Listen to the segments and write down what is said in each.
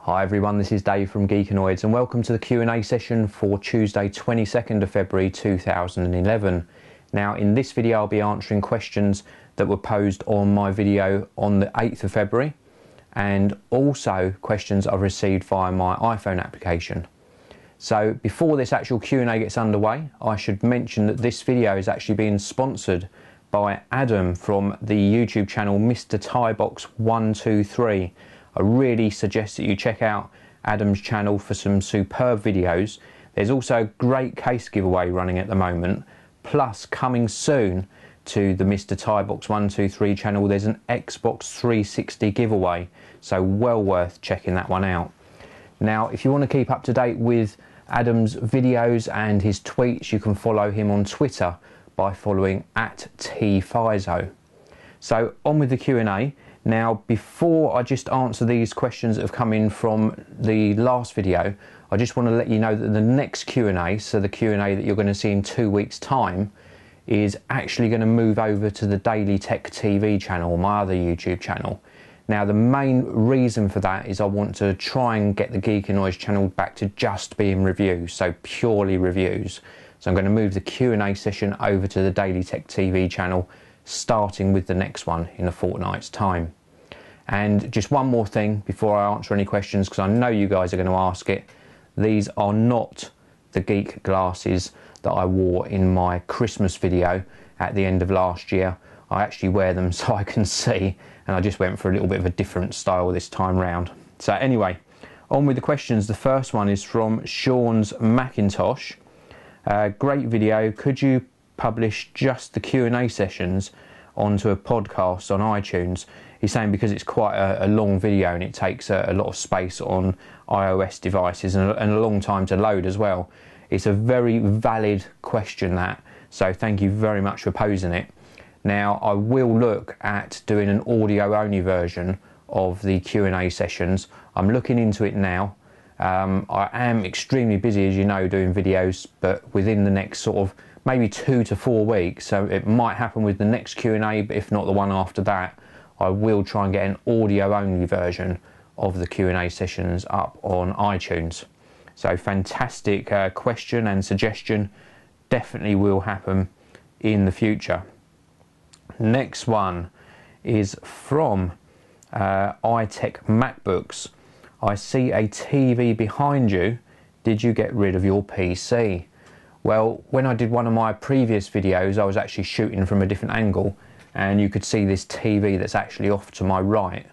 Hi everyone, this is Dave from Geekanoids and welcome to the Q&A session for Tuesday 22nd of February 2011. Now in this video I'll be answering questions that were posed on my video on the 8th of February and also questions I've received via my iPhone application. So before this actual Q&A gets underway, I should mention that this video is actually being sponsored by Adam from the YouTube channel Mr. Tiebox 123. I really suggest that you check out Adam's channel for some superb videos. There's also a great case giveaway running at the moment, plus coming soon to the Mr. Tiebox 123 channel there's an Xbox 360 giveaway, so well worth checking that one out. Now if you want to keep up to date with Adam's videos and his tweets, you can follow him on Twitter by following @tfizo. So on with the Q&A. Now before I just answer these questions that have come in from the last video, I just want to let you know that the next Q&A, so the Q&A that you're going to see in 2 weeks time, is actually going to move over to the Daily Tech TV channel, my other YouTube channel. Now the main reason for that is I want to try and get the Geekanoids channel back to just being reviews, so purely reviews. So I'm going to move the Q&A session over to the Daily Tech TV channel, starting with the next one in a fortnight's time. And just one more thing before I answer any questions, because I know you guys are going to ask it. These are not the geek glasses that I wore in my Christmas video at the end of last year. I actually wear them so I can see, and I just went for a little bit of a different style this time round. So anyway, on with the questions. The first one is from Sean's Macintosh. Great video. Could you publish just the Q&A sessions onto a podcast on iTunes? He's saying because it's quite a long video and it takes a lot of space on iOS devices and a long time to load as well. It's a very valid question, that, so thank you very much for posing it. Now I will look at doing an audio only version of the Q&A sessions. I'm looking into it now. I am extremely busy, as you know, doing videos, but within the next sort of maybe 2 to 4 weeks, so it might happen with the next Q&A, but if not the one after that, I will try and get an audio only version of the Q&A sessions up on iTunes. So fantastic question and suggestion, definitely will happen in the future. Next one is from iTech MacBooks. I see a TV behind you. Did you get rid of your PC? Well, when I did one of my previous videos, I was actually shooting from a different angle, and you could see this TV that's actually off to my right.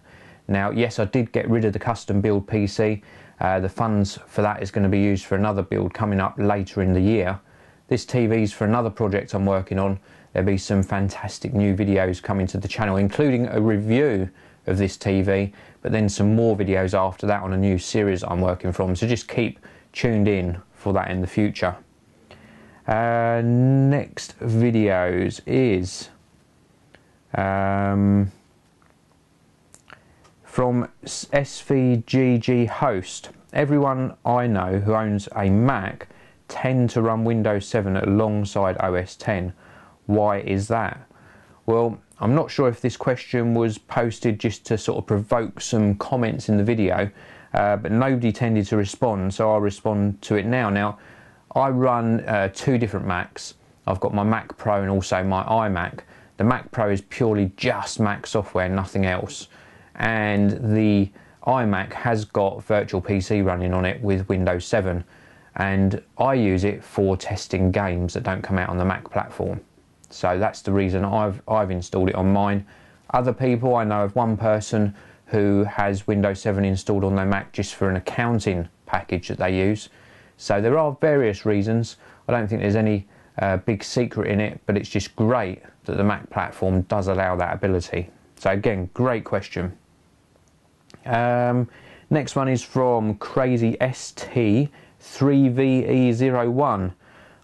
Now, yes, I did get rid of the custom build PC. The funds for that is going to be used for another build coming up later in the year. This TV is for another project I'm working on. There'll be some fantastic new videos coming to the channel, including a review of this TV, but then some more videos after that on a new series I'm working from. So just keep tuned in for that in the future. Next videos is from SVGG Host. Everyone I know who owns a Mac tend to run Windows 7 alongside OS X. Why is that? Well, I'm not sure if this question was posted just to sort of provoke some comments in the video, but nobody tended to respond, so I'll respond to it now. Now, I run 2 different Macs. I've got my Mac Pro and also my iMac. The Mac Pro is purely just Mac software, nothing else. And the iMac has got Virtual PC running on it with Windows 7. And I use it for testing games that don't come out on the Mac platform. So that's the reason I've installed it on mine. Other people, I know of one person who has Windows 7 installed on their Mac just for an accounting package that they use. So there are various reasons. I don't think there's any big secret in it, but it's just great that the Mac platform does allow that ability. So again, great question. Next one is from Crazy ST 3VE01.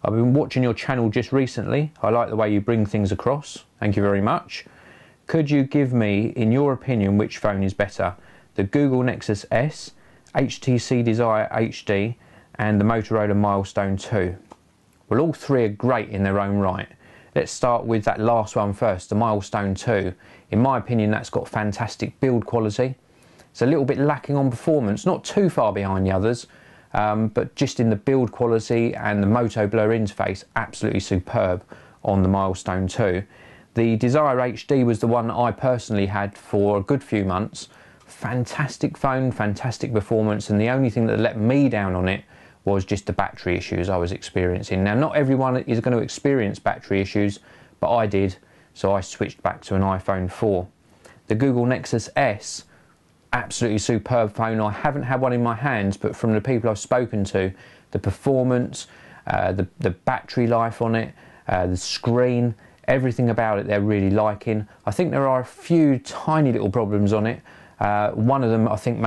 I've been watching your channel just recently. I like the way you bring things across. Thank you very much. Could you give me, in your opinion, which phone is better? The Google Nexus S, HTC Desire HD, and the Motorola Milestone 2. Well, all three are great in their own right. Let's start with that last one first, the Milestone 2. In my opinion, that's got fantastic build quality. It's a little bit lacking on performance, not too far behind the others, but just in the build quality and the Moto Blur interface, absolutely superb on the Milestone 2. The Desire HD was the one that I personally had for a good few months. Fantastic phone, fantastic performance, and the only thing that let me down on it was just the battery issues I was experiencing. Now, not everyone is going to experience battery issues, but I did, so I switched back to an iPhone 4. The Google Nexus S, absolutely superb phone. I haven't had one in my hands, but from the people I've spoken to, the performance, the battery life on it, the screen, everything about it they're really liking. I think there are a few tiny little problems on it. One of them I think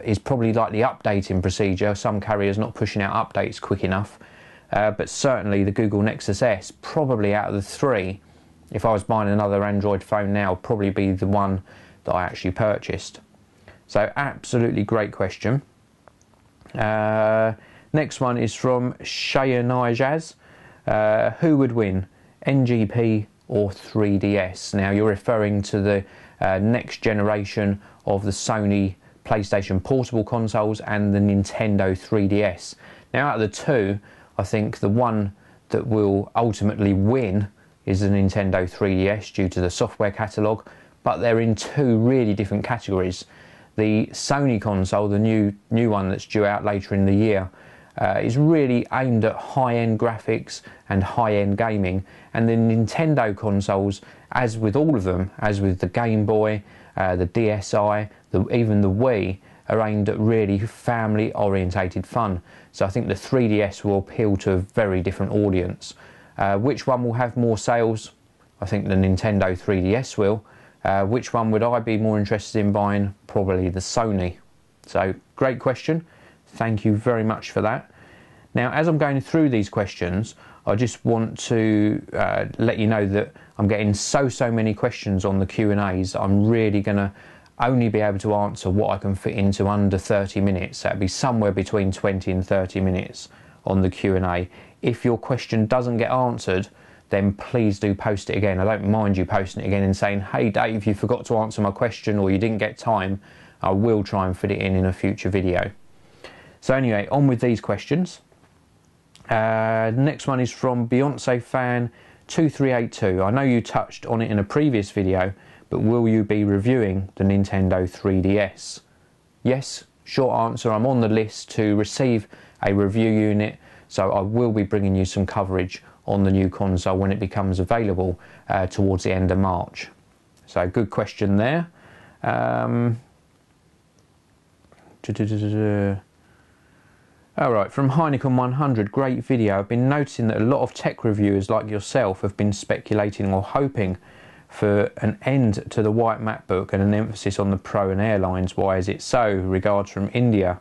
is probably like the updating procedure. Some carriers not pushing out updates quick enough. But certainly the Google Nexus S, probably out of the three, if I was buying another Android phone now, would probably be the one that I actually purchased. So absolutely great question. Next one is from Shayanajaz. Who would win, NGP or 3DS? Now you're referring to the next generation of the Sony PlayStation Portable consoles and the Nintendo 3DS. Now out of the two, I think the one that will ultimately win is the Nintendo 3DS due to the software catalogue, but they're in two really different categories. The Sony console, the new one that's due out later in the year, is really aimed at high-end graphics and high-end gaming, and the Nintendo consoles, as with all of them, as with the Game Boy, the DSi, even the Wii, are aimed at really family-orientated fun. So I think the 3DS will appeal to a very different audience. Which one will have more sales? I think the Nintendo 3DS will. Which one would I be more interested in buying? Probably the Sony. So great question. Thank you very much for that. Now, as I'm going through these questions, I just want to let you know that I'm getting so many questions on the Q&As. I'm really going to only be able to answer what I can fit into under 30 minutes. That'd be somewhere between 20 and 30 minutes on the Q&A. If your question doesn't get answered, then please do post it again. I don't mind you posting it again and saying, hey Dave, you forgot to answer my question or you didn't get time. I will try and fit it in a future video. So anyway, on with these questions. Next one is from Beyonce fan 2382. I know you touched on it in a previous video, but will you be reviewing the Nintendo 3DS? Yes, short answer, I'm on the list to receive a review unit, so I will be bringing you some coverage on the new console when it becomes available towards the end of March. So good question there. Alright, from Honeycomb 100, great video. I've been noticing that a lot of tech reviewers like yourself have been speculating or hoping for an end to the white MacBook and an emphasis on the Pro and Airlines. Why is it so? Regards from India.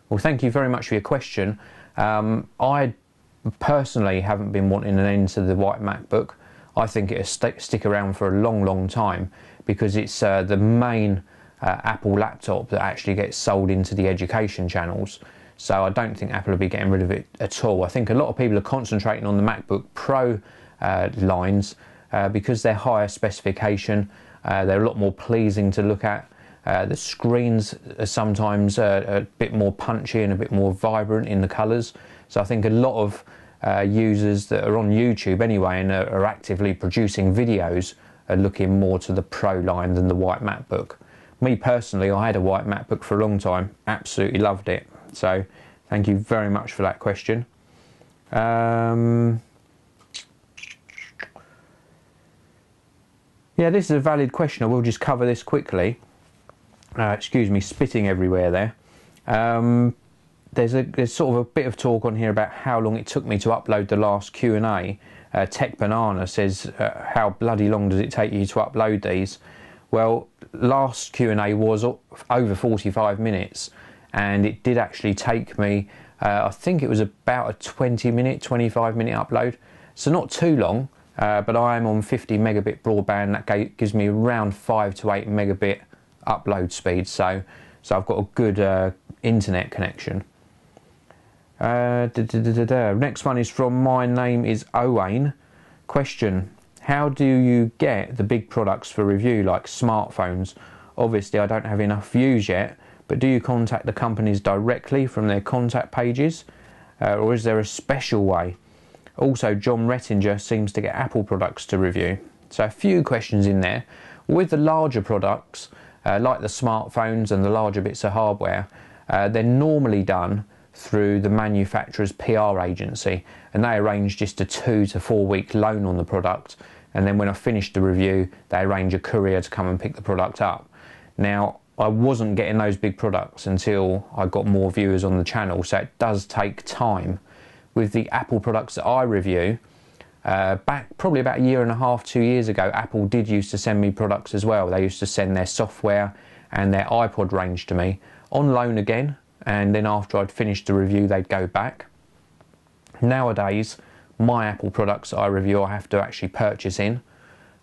Well, thank you very much for your question. I personally haven't been wanting an end to the white MacBook. I think it'll stick around for a long time because it's the main Apple laptop that actually gets sold into the education channels. So I don't think Apple will be getting rid of it at all. I think a lot of people are concentrating on the MacBook Pro lines because they're higher specification. They're a lot more pleasing to look at. The screens are sometimes a bit more punchy and a bit more vibrant in the colours. So I think a lot of users that are on YouTube anyway and are actively producing videos are looking more to the Pro line than the white MacBook. Me personally, I had a white MacBook for a long time, absolutely loved it. So thank you very much for that question. Yeah, this is a valid question. I will just cover this quickly. Excuse me, spitting everywhere there. There's sort of a bit of talk on here about how long it took me to upload the last Q&A. Tech Banana says, how bloody long does it take you to upload these? Well, last Q&A was over 45 minutes, and it did actually take me, I think it was about a 25-minute upload. So not too long, but I am on 50 megabit broadband. That gives me around 5 to 8 megabit upload speed. So I've got a good internet connection. Next one is from My Name is Owain. Question: how do you get the big products for review like smartphones Obviously I don't have enough views yet, but do you contact the companies directly from their contact pages, or is there a special way? Also, John Rettinger seems to get Apple products to review. So a few questions in there. With the larger products, like the smartphones and the larger bits of hardware, they're normally done through the manufacturer's PR agency, and they arrange just a 2 to 4 week loan on the product, and then when I finish the review they arrange a courier to come and pick the product up. Now, I wasn't getting those big products until I got more viewers on the channel, so it does take time. With the Apple products that I review, back probably about a year and a half, 2 years ago, Apple did used to send me products as well. They used to send their software and their iPod range to me on loan again, and then after I'd finished the review they'd go back. Nowadays my Apple products that I review I have to actually purchase in.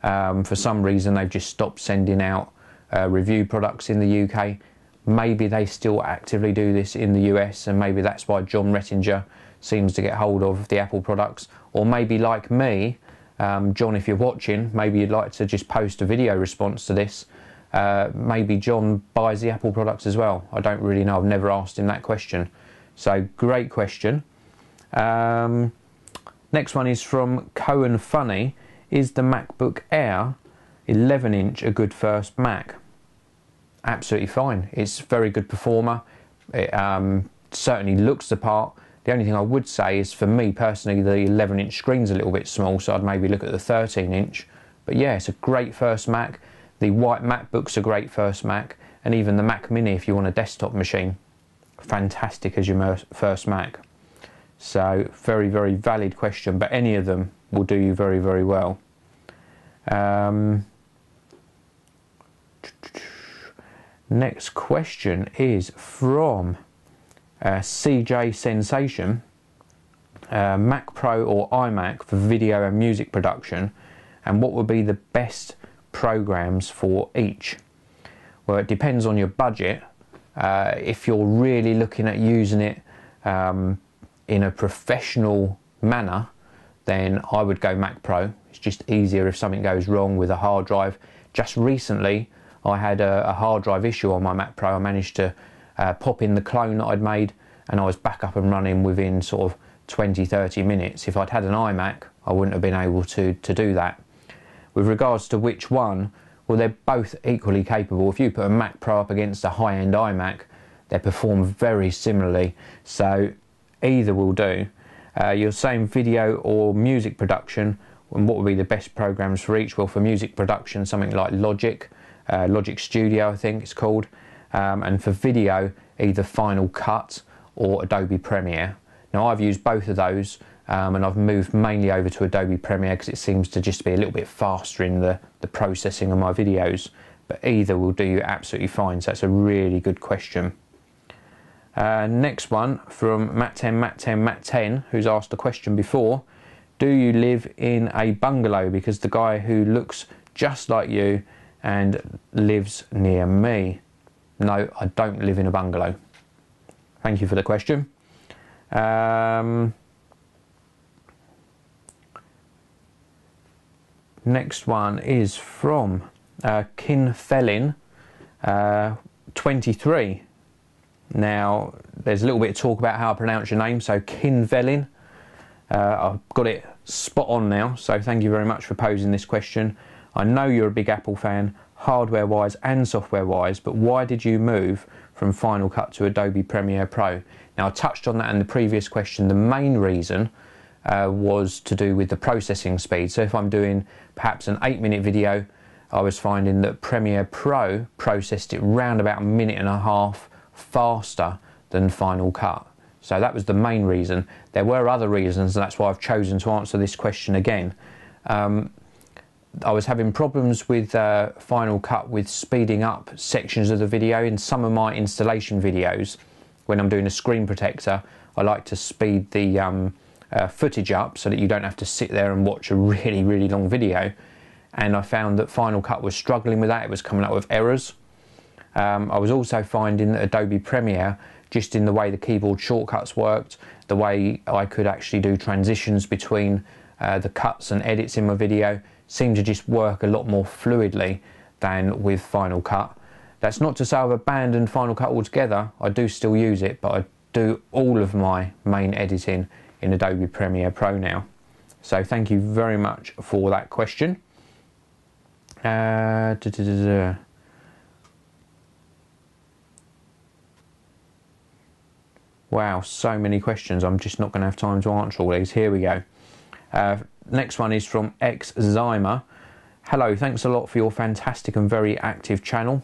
For some reason they've just stopped sending out review products in the UK. Maybe they still actively do this in the US, and maybe that's why John Rettinger seems to get hold of the Apple products. Or maybe like me, John, if you're watching, maybe you'd like to just post a video response to this. Maybe John buys the Apple products as well. I don't really know, I've never asked him that question. So great question. Next one is from Cohen Funny. Is the MacBook Air 11-inch a good first Mac? Absolutely fine. It's a very good performer. It certainly looks the part. The only thing I would say is, for me personally, the 11-inch screen's a little bit small, so I'd maybe look at the 13-inch. But yeah, it's a great first Mac. The white MacBook's a great first Mac, and even the Mac Mini if you want a desktop machine. Fantastic as your first Mac. So very, very valid question, but any of them will do you very, very well. Next question is from CJ Sensation. Mac Pro or iMac for video and music production, and what would be the best programs for each? Well, it depends on your budget. If you're really looking at using it in a professional manner, then I would go Mac Pro. It's just easier if something goes wrong with a hard drive. Just recently I had a hard drive issue on my Mac Pro. I managed to pop in the clone that I'd made, and I was back up and running within sort of 20-30 minutes. If I'd had an iMac, I wouldn't have been able to do that. With regards to which one, well, they're both equally capable. If you put a Mac Pro up against a high-end iMac, they perform very similarly, so either will do. You're saying video or music production, and what would be the best programs for each? Well, for music production, something like Logic Studio I think it's called, and for video, either Final Cut or Adobe Premiere. Now, I've used both of those, and I've moved mainly over to Adobe Premiere because it seems to just be a little bit faster in the processing of my videos, but either will do you absolutely fine, so that's a really good question. Next one from Matt10, who's asked a question before. Do you live in a bungalow? Because the guy who looks just like you and lives near me. No, I don't live in a bungalow. Thank you for the question. Next one is from Kinfelin 23. Now, there's a little bit of talk about how I pronounce your name, so Kinfelin. I've got it spot on now, so thank you very much for posing this question. I know you're a big Apple fan, hardware-wise and software-wise, but why did you move from Final Cut to Adobe Premiere Pro? Now, I touched on that in the previous question. The main reason was to do with the processing speed. So if I'm doing perhaps an 8-minute video, I was finding that Premiere Pro processed it round about 1.5 minutes faster than Final Cut. So that was the main reason. There were other reasons, and that's why I've chosen to answer this question again. I was having problems with Final Cut with speeding up sections of the video. In some of my installation videos, when I'm doing a screen protector, I like to speed the footage up so that you don't have to sit there and watch a really, really long video. And I found that Final Cut was struggling with that. It was coming up with errors. I was also finding that Adobe Premiere, just in the way the keyboard shortcuts worked, the way I could actually do transitions between the cuts and edits in my video, seemed to just work a lot more fluidly than with Final Cut. That's not to say I've abandoned Final Cut altogether. I do still use it, but I do all of my main editing in Adobe Premiere Pro now. So thank you very much for that question. Wow, so many questions. I'm just not going to have time to answer all these. Here we go. Next one is from Xzymer. Hello, thanks a lot for your fantastic and very active channel.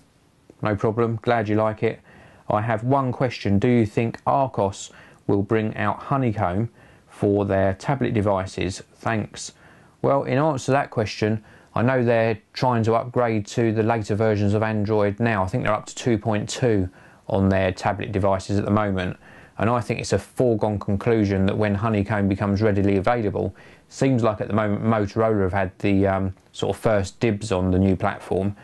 No problem, glad you like it. I have one question. Do you think Arcos will bring out Honeycomb for their tablet devices? Thanks. Well, in answer to that question, I know they're trying to upgrade to the later versions of Android now. I think they're up to 2.2 on their tablet devices at the moment. And I think it's a foregone conclusion that when Honeycomb becomes readily available, seems like at the moment Motorola have had the sort of first dibs on the new platform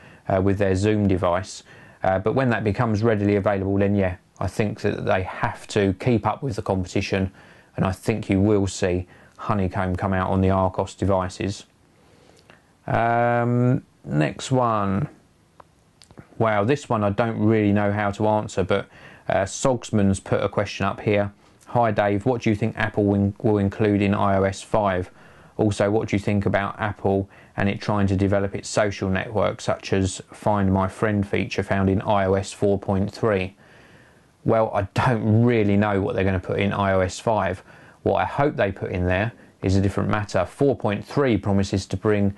with their Zoom device. But when that becomes readily available, then yeah, I think that they have to keep up with the competition, and I think you will see Honeycomb come out on the Arcos devices. Next one. Wow, this one I don't really know how to answer, but Sogsman's put a question up here. Hi Dave, what do you think Apple will include in iOS 5? Also, what do you think about Apple and it trying to develop its social network, such as Find My Friend feature found in iOS 4.3? Well, I don't really know what they're going to put in iOS 5. What I hope they put in there is a different matter. 4.3 promises to bring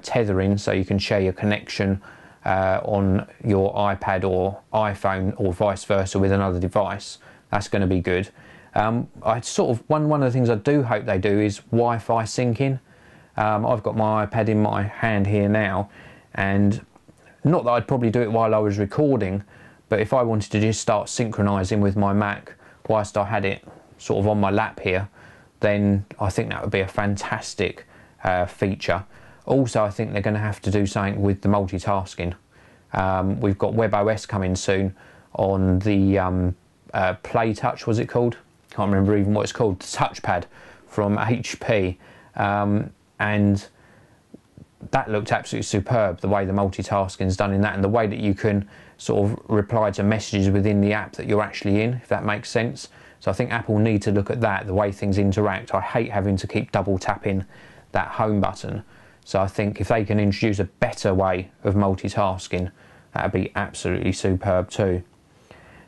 tethering, so you can share your connection on your iPad or iPhone or vice versa with another device. That's going to be good. I sort of one of the things I do hope they do is Wi-Fi syncing. I've got my iPad in my hand here now, and not that I'd probably do it while I was recording, but if I wanted to just start synchronizing with my Mac whilst I had it sort of on my lap here, then I think that would be a fantastic feature. Also, I think they're going to have to do something with the multitasking. We've got WebOS coming soon on the Play Touch, was it called? Can't remember even what it's called, the touchpad from HP. And that looked absolutely superb, the way the multitasking is done in that, and the way that you can sort of reply to messages within the app that you're actually in, if that makes sense. So I think Apple need to look at that, the way things interact. I hate having to keep double tapping that home button. So I think if they can introduce a better way of multitasking, that would be absolutely superb too.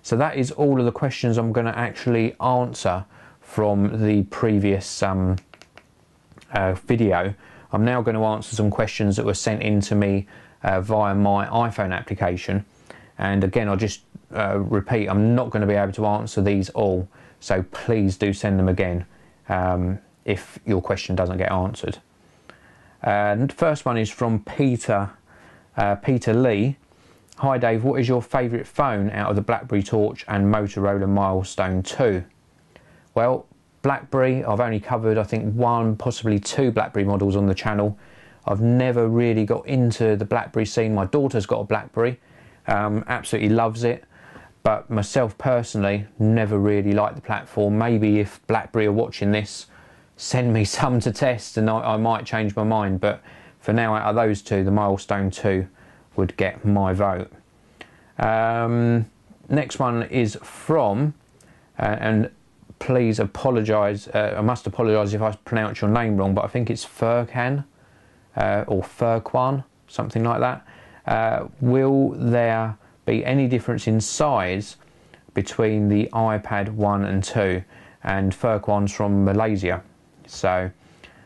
So that is all of the questions I'm going to actually answer from the previous video. I'm now going to answer some questions that were sent in to me via my iPhone application. And again, I'll just repeat, I'm not going to be able to answer these all. So please do send them again if your question doesn't get answered. And the first one is from Peter Lee. Hi Dave, what is your favourite phone out of the BlackBerry Torch and Motorola Milestone 2? Well, BlackBerry, I've only covered I think one, possibly two BlackBerry models on the channel. I've never really got into the BlackBerry scene. My daughter's got a BlackBerry, absolutely loves it, but myself personally never really liked the platform. Maybe if BlackBerry are watching this, send me some to test and I might change my mind, but for now, out of those two, the Milestone 2 would get my vote. Next one is from, and please apologise, I must apologise if I pronounce your name wrong, but I think it's Furkan or Furquan, something like that. Will there be any difference in size between the iPad 1 and 2? And Furquan's from Malaysia. So,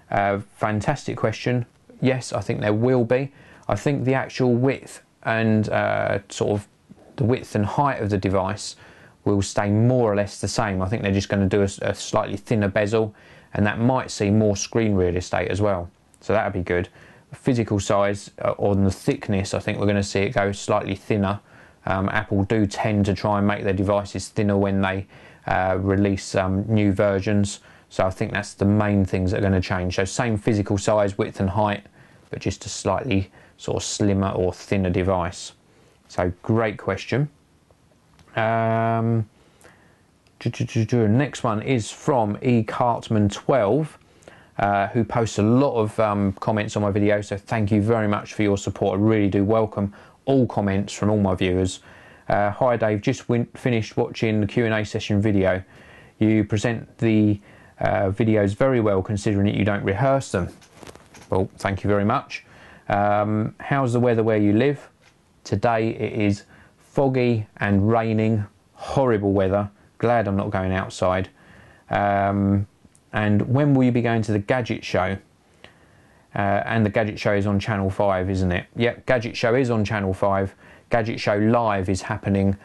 fantastic question. Yes, I think there will be. I think the actual width and sort of the width and height of the device will stay more or less the same. I think they're just going to do a slightly thinner bezel, and that might see more screen real estate as well. So that would be good. Physical size on the thickness, I think we're going to see it go slightly thinner. Apple do tend to try and make their devices thinner when they release new versions. So I think that's the main things that are going to change. So same physical size, width and height, but just a slightly sort of slimmer or thinner device. So great question. Next one is from eCartman12, who posts a lot of comments on my video. So thank you very much for your support. I really do welcome all comments from all my viewers. Hi Dave, just finished watching the Q&A session video. You present the videos very well considering that you don't rehearse them. Well, thank you very much. How's the weather where you live? Today it is foggy and raining, horrible weather. Glad I'm not going outside. And when will you be going to the Gadget Show? And the Gadget Show is on Channel 5, isn't it? Yep, Gadget Show is on Channel 5. Gadget Show Live is happening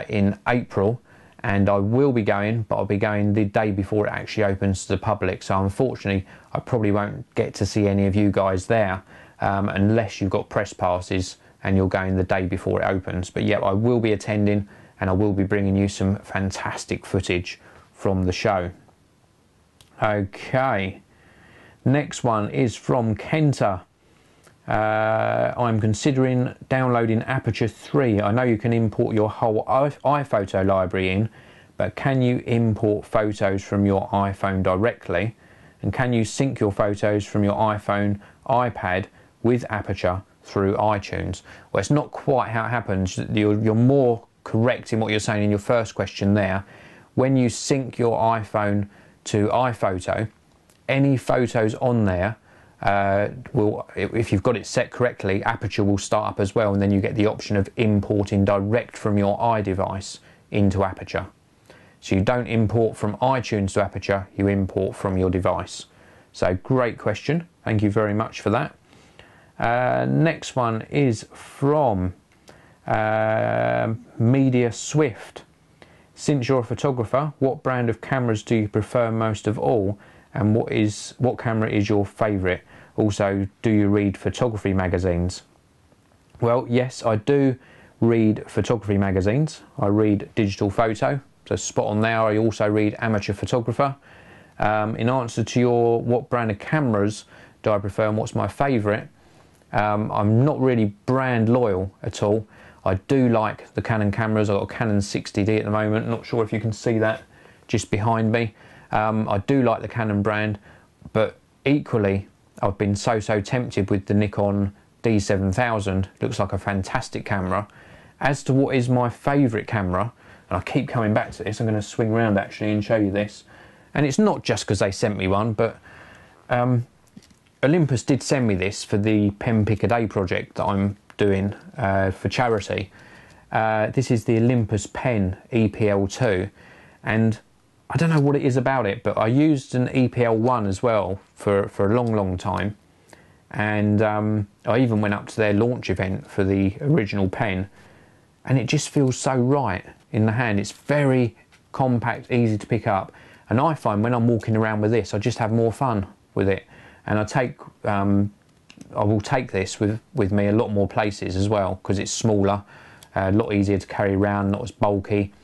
in April, and I will be going, but I'll be going the day before it actually opens to the public. So unfortunately, I probably won't get to see any of you guys there unless you've got press passes and you're going the day before it opens. But yeah, I will be attending, and I will be bringing you some fantastic footage from the show. Okay. Next one is from Kenta. I'm considering downloading Aperture 3. I know you can import your whole iPhoto library in, but can you import photos from your iPhone directly? And can you sync your photos from your iPhone, iPad with Aperture through iTunes? Well, it's not quite how it happens. You're more correct in what you're saying in your first question there. When you sync your iPhone to iPhoto, any photos on there will, if you've got it set correctly, Aperture will start up as well, and then you get the option of importing direct from your iDevice into Aperture. So you don't import from iTunes to Aperture, you import from your device. So great question, thank you very much for that. Next one is from Media Swift. Since you're a photographer, what brand of cameras do you prefer most of all, and what camera is your favourite? Also, do you read photography magazines? Well, yes, I do read photography magazines. I read Digital Photo, so spot on there. I also read Amateur Photographer. In answer to your what brand of cameras do I prefer and what's my favourite, I'm not really brand loyal at all. I do like the Canon cameras. I've got a Canon 60D at the moment. Not sure if you can see that just behind me. I do like the Canon brand, but equally I've been so tempted with the Nikon D7000. Looks like a fantastic camera. As to what is my favourite camera, and I keep coming back to this, I'm going to swing around actually and show you this. And it's not just because they sent me one, but Olympus did send me this for the Pen Pick a Day project that I'm doing for charity. This is the Olympus Pen EPL2, and I don't know what it is about it, but I used an EPL1 as well for a long time, and I even went up to their launch event for the original pen, and it just feels so right in the hand. It's very compact, easy to pick up, and I find when I'm walking around with this, I just have more fun with it, and I will take this with me a lot more places as well, because it's smaller, a lot easier to carry around, not as bulky.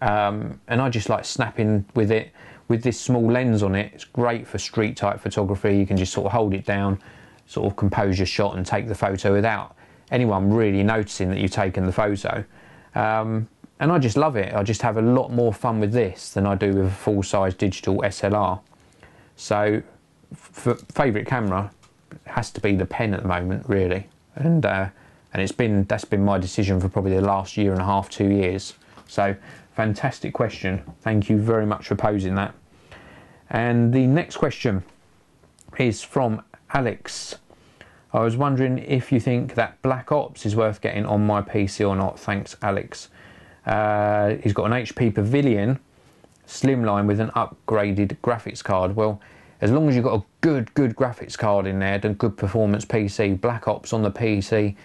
And I just like snapping with it. With this small lens on it, it's great for street type photography. You can just sort of hold it down, sort of compose your shot and take the photo without anyone really noticing that you've taken the photo. And I just love it. I just have a lot more fun with this than I do with a full-size digital SLR. So for favourite camera has to be the pen at the moment, really. And that's been my decision for probably the last year and a half, 2 years. So fantastic question. Thank you very much for posing that. And the next question is from Alex. I was wondering if you think that Black Ops is worth getting on my PC or not. Thanks, Alex. He's got an HP Pavilion Slimline with an upgraded graphics card. Well, as long as you've got a good graphics card in there, and good performance PC, Black Ops on the PC,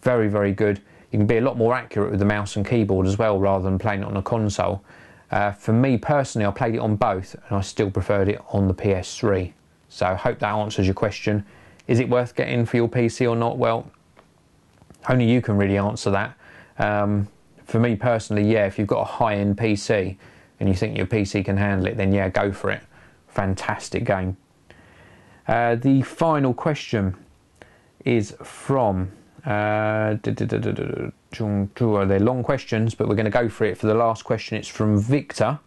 very good. You can be a lot more accurate with the mouse and keyboard as well, rather than playing it on a console. For me personally, I played it on both, and I still preferred it on the PS3. So I hope that answers your question. Is it worth getting for your PC or not? Well, only you can really answer that. For me personally, yeah, if you've got a high-end PC and you think your PC can handle it, then yeah, go for it. Fantastic game. The final question is from they're long questions, but we're going to go for it for the last question. It's from Victor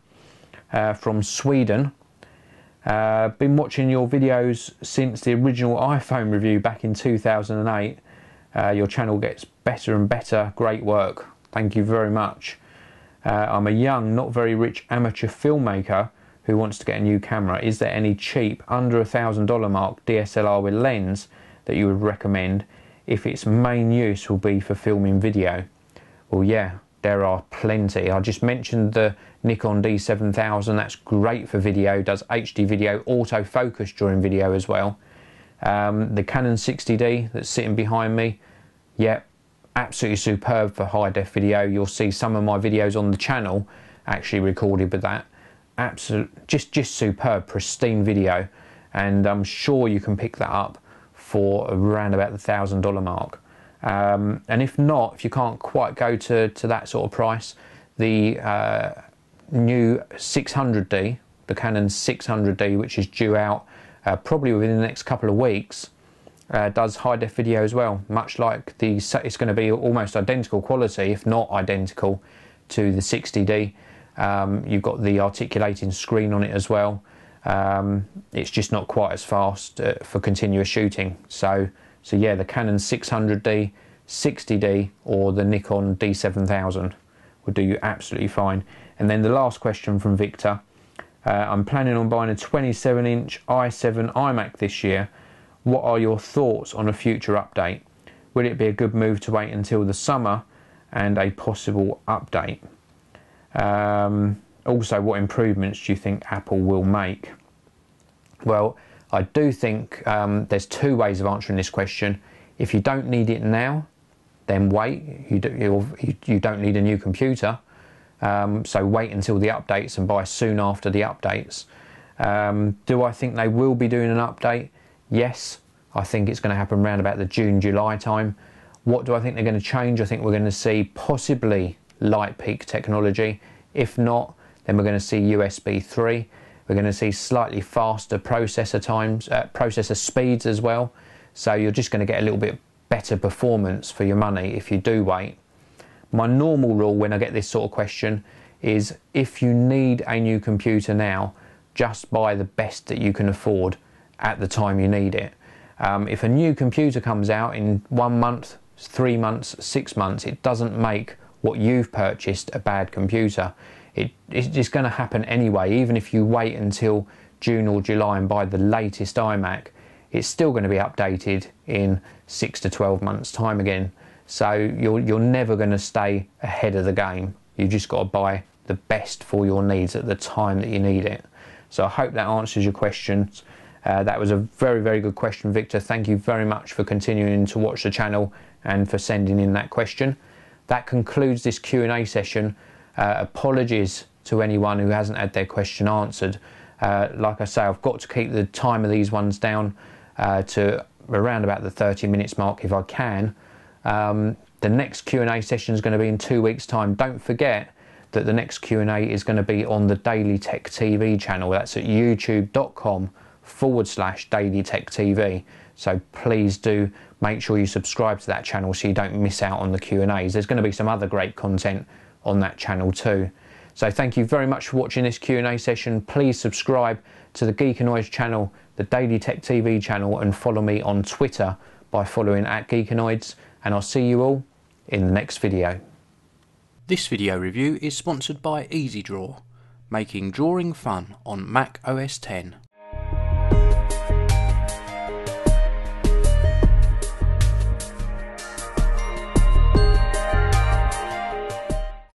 from Sweden. Been watching your videos since the original iPhone review back in 2008. Your channel gets better and better. Great work. Thank you very much. I'm a young, not very rich amateur filmmaker who wants to get a new camera. Is there any cheap, under $1,000 mark DSLR with lens that you would recommend if its main use will be for filming video? Well, yeah, there are plenty. I just mentioned the Nikon D7000. That's great for video, does HD video, autofocus during video as well. The Canon 60D that's sitting behind me, yeah, absolutely superb for high def video. You'll see some of my videos on the channel actually recorded with that. Absolute, just superb, pristine video, and I'm sure you can pick that up for around about the $1,000 mark. And if not, if you can't quite go to that sort of price, the new 600D, the Canon 600D, which is due out probably within the next couple of weeks, does high def video as well, much like it's going to be almost identical quality, if not identical, to the 60D. You've got the articulating screen on it as well. It's just not quite as fast for continuous shooting. So yeah, the Canon 600D, 60D, or the Nikon D7000 will do you absolutely fine. And then the last question from Victor. I'm planning on buying a 27-inch i7 iMac this year. What are your thoughts on a future update? Will it be a good move to wait until the summer and a possible update? Also, what improvements do you think Apple will make? Well, I do think there's two ways of answering this question. If you don't need it now, then wait. You don't need a new computer, so wait until the updates and buy soon after the updates. Do I think they will be doing an update? Yes, I think it's going to happen around about the June-July time. What do I think they're going to change? I think we're going to see possibly light peak technology. If not, then we're going to see USB 3. We're going to see slightly faster processor times, processor speeds as well. So you're just going to get a little bit better performance for your money if you do wait. My normal rule when I get this sort of question is, if you need a new computer now, just buy the best that you can afford at the time you need it. If a new computer comes out in 1 month, 3 months, 6 months, it doesn't make what you've purchased a bad computer. It's just going to happen anyway. Even if you wait until June or July and buy the latest iMac, it's still going to be updated in 6 to 12 months time again. So you're never going to stay ahead of the game. You just got to buy the best for your needs at the time that you need it. So I hope that answers your questions. That was a very, very good question, Victor. Thank you very much for continuing to watch the channel and for sending in that question. That concludes this Q&A session. Apologies to anyone who hasn't had their question answered. Like I say, I've got to keep the time of these ones down to around about the 30 minutes mark if I can. The next Q&A session is going to be in 2 weeks' time. Don't forget that the next Q&A is going to be on the Daily Tech TV channel. That's at youtube.com/Daily Tech TV. So please do make sure you subscribe to that channel so you don't miss out on the Q&As. There's going to be some other great content on that channel too. So thank you very much for watching this Q&A session. Please subscribe to the Geekanoids channel, the Daily Tech TV channel, and follow me on Twitter by following @Geekanoids. And I'll see you all in the next video. This video review is sponsored by EasyDraw, making drawing fun on Mac OS X.